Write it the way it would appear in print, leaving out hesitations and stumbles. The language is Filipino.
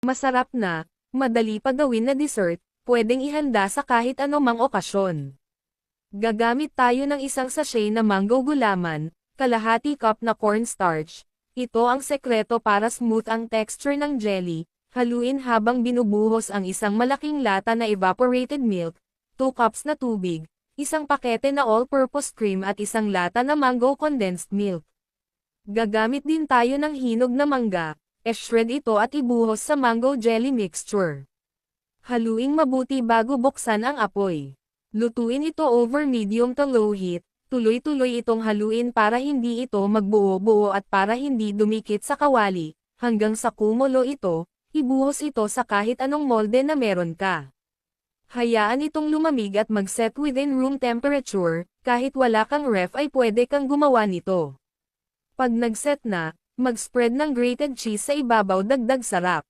Masarap na, madali pa gawin na dessert, pwedeng ihanda sa kahit anumang okasyon. Gagamit tayo ng isang sachet na mango gulaman, kalahati cup na cornstarch. Ito ang sekreto para smooth ang texture ng jelly. Haluin habang binubuhos ang isang malaking lata na evaporated milk, 2 cups na tubig, isang pakete na all-purpose cream at isang lata na mango condensed milk. Gagamit din tayo ng hinog na mangga, shred ito at ibuhos sa mango jelly mixture. Haluing mabuti bago buksan ang apoy. Lutuin ito over medium to low heat, tuloy-tuloy itong haluin para hindi ito magbuo-buo at para hindi dumikit sa kawali, hanggang sa kumulo ito. Ibuhos ito sa kahit anong molde na meron ka. Hayaan itong lumamig at mag-set within room temperature, kahit wala kang ref ay pwede kang gumawa nito. Pag nag-set na, mag-spread ng grated cheese sa ibabaw, dagdag sarap.